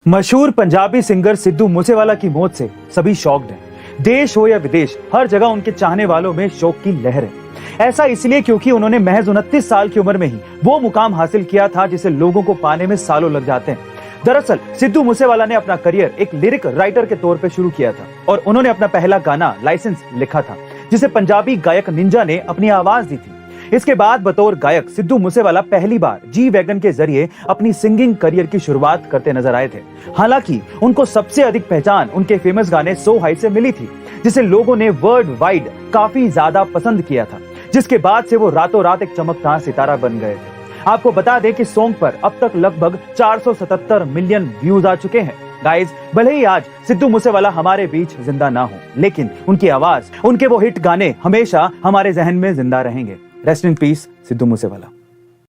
मशहूर पंजाबी सिंगर सिद्धू मूसेवाला की मौत से सभी शॉक्ड हैं। देश हो या विदेश, हर जगह उनके चाहने वालों में शोक की लहर है। ऐसा इसलिए क्योंकि उन्होंने महज 29 साल की उम्र में ही वो मुकाम हासिल किया था जिसे लोगों को पाने में सालों लग जाते हैं। दरअसल सिद्धू मूसेवाला ने अपना करियर एक लिरिक राइटर के तौर पर शुरू किया था और उन्होंने अपना पहला गाना लाइसेंस लिखा था, जिसे पंजाबी गायक निंजा ने अपनी आवाज दी थी। इसके बाद बतौर गायक सिद्धू मूसेवाला पहली बार जी वैगन के जरिए अपनी सिंगिंग करियर की शुरुआत करते नजर आए थे। हालांकि उनको सबसे अधिक पहचान उनके फेमस गाने सो हाई से मिली थी, जिसे लोगों ने वर्ल्ड वाइड काफी ज्यादा पसंद किया था, जिसके बाद से वो रातों रात एक चमकदार सितारा बन गए थे। आपको बता दें कि सॉन्ग पर अब तक लगभग 477 मिलियन व्यूज आ चुके हैं। गाइस, भले ही आज सिद्धू मूसेवाला हमारे बीच जिंदा ना हो, लेकिन उनकी आवाज, उनके वो हिट गाने हमेशा हमारे जहन में जिंदा रहेंगे। Rest in peace Sidhu Moosewala.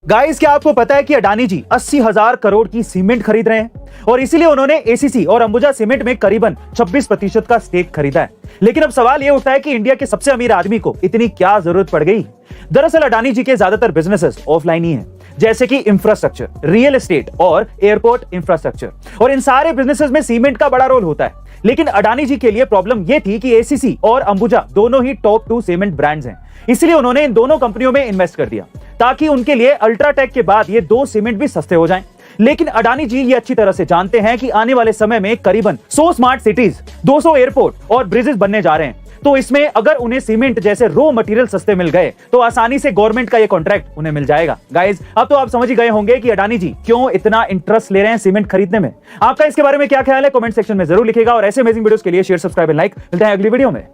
Guys, क्या आपको पता है कि अडानी जी 80,000 करोड़ की सीमेंट खरीद रहे हैं और इसीलिए उन्होंने एसीसी और अंबुजा सीमेंट में करीबन 26% का स्टेक खरीदा है। लेकिन अब सवाल यह उठता है कि इंडिया के सबसे अमीर आदमी को इतनी क्या जरूरत पड़ गई। दरअसल अडानी जी के ज्यादातर बिजनेसेस ऑफलाइन ही हैं, जैसे कि इंफ्रास्ट्रक्चर, रियल एस्टेट और एयरपोर्ट इंफ्रास्ट्रक्चर, और इन सारे बिजनेसेस में सीमेंट का बड़ा रोल होता है। लेकिन अडानी जी के लिए प्रॉब्लम यह थी कि एसीसी और अंबुजा दोनों ही टॉप 2 सीमेंट ब्रांड्स हैं, इसलिए उन्होंने इन दोनों कंपनियों में इन्वेस्ट कर दिया ताकि उनके लिए अल्ट्राटेक के बाद ये 2 सीमेंट भी सस्ते हो जाएं। लेकिन अडानी जी ये अच्छी तरह से जानते हैं कि आने वाले समय में करीबन 100 स्मार्ट सिटीज, 200 एयरपोर्ट और ब्रिजेस बनने जा रहे हैं, तो इसमें अगर उन्हें सीमेंट जैसे रॉ मटेरियल सस्ते मिल गए तो आसानी से गवर्नमेंट का ये कॉन्ट्रैक्ट उन्हें मिल जाएगा। गाइस, अब तो आप समझ ही गए होंगे कि अडानी जी क्यों इतना इंटरेस्ट ले रहे हैं सीमेंट खरीदने में। आपका इसके बारे में क्या ख्याल है, कमेंट सेक्शन में जरूर लिखिएगा और ऐसे अमेजिंग वीडियोस के लिए शेयर, सब्सक्राइब एंड लाइक। मिलते हैं अगली वीडियो में।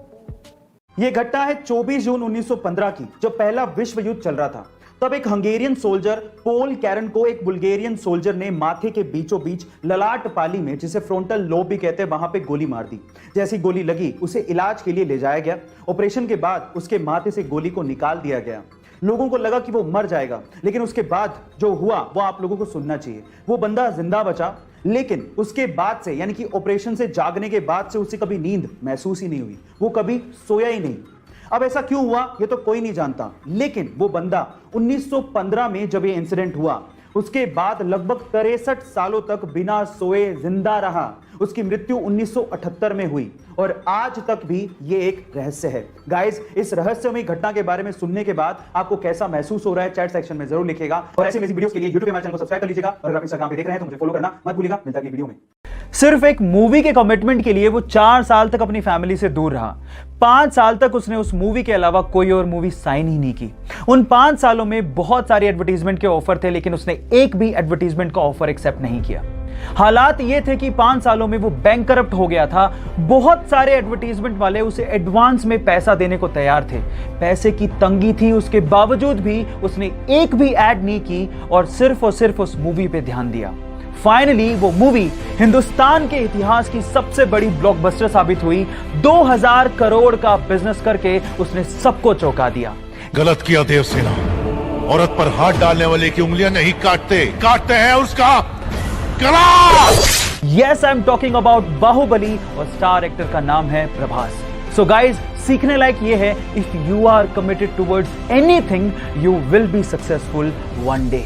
यह घटना है 24 जून 1915 की, जब पहला विश्व युद्ध चल रहा था। तब एक हंगेरियन सोल्जर पोल कैरन को एक बुल्गेरियन सोल्जर ने माथे के बीचों बीच ललाट पाली में, जिसे फ्रंटल लोब भी कहते हैं, वहां पे गोली मार दी। जैसी गोली लगी, उसे इलाज के लिए ले जाया गया। ऑपरेशन के बाद उसके माथे से गोली को निकाल दिया गया। लोगों को लगा कि वो मर जाएगा, लेकिन उसके बाद जो हुआ वो आप लोगों को सुनना चाहिए। वो बंदा जिंदा बचा, लेकिन उसके बाद से, यानी कि ऑपरेशन से जागने के बाद से, उसे कभी नींद महसूस ही नहीं हुई। वो कभी सोया ही नहीं। अब ऐसा क्यों हुआ ये तो कोई नहीं जानता, लेकिन वो बंदा 1915 में जब ये इंसिडेंट हुआ, उसके बाद लगभग 63 सालों तक बिना सोए जिंदा रहा। उसकी मृत्यु 1978 में हुई और आज तक भी ये एक रहस्य है। गाइस, इस रहस्यमयी घटना के बारे में सुनने के बाद आपको कैसा महसूस हो रहा है, चैट सेक्शन में जरूर लिखिएगा। और ऐसे वीडियोस के लिए YouTube पे हमारे चैनल को सब्सक्राइब कर लीजिएगा और अगर आप इंस्टाग्राम पे देख रहे हैं तो मुझे फॉलो करना मत भूलिएगा। मिलता है अगली वीडियो में। सिर्फ एक मूवी के कमिटमेंट के लिए वो 4 साल तक अपनी फैमिली से दूर रहा। 5 साल तक उसने उस मूवी के अलावा कोई और मूवी साइन ही नहीं की। उन 5 सालों में बहुत सारी एडवर्टीजमेंट के ऑफर थे, लेकिन उसने एक भी एडवर्टीजमेंट का ऑफर एक्सेप्ट नहीं किया। हालात ये थे कि 5 सालों में वो बैंकरप्ट हो गया था। बहुत सारे एडवर्टीजमेंट वाले उसे एडवांस में पैसा देने को तैयार थे। पैसे की तंगी थी, उसके बावजूद भी उसने एक भी ऐड नहीं की और सिर्फ उस मूवी पे ध्यान दिया। फाइनली वो मूवी हिंदुस्तान के इतिहास की सबसे बड़ी ब्लॉकबस्टर साबित हुई। 2000 करोड़ का बिजनेस करके उसने सबको चौंका दिया। गलत किया देवसेना, औरत पर हाथ डालने वाले की उंगलियां नहीं काटते हैं उसका गला। Yes, I am talking about Baahubali और स्टार एक्टर का नाम है प्रभास। सो गाइज, सीखने लायक ये है, if you are committed towards anything, you will be successful one day.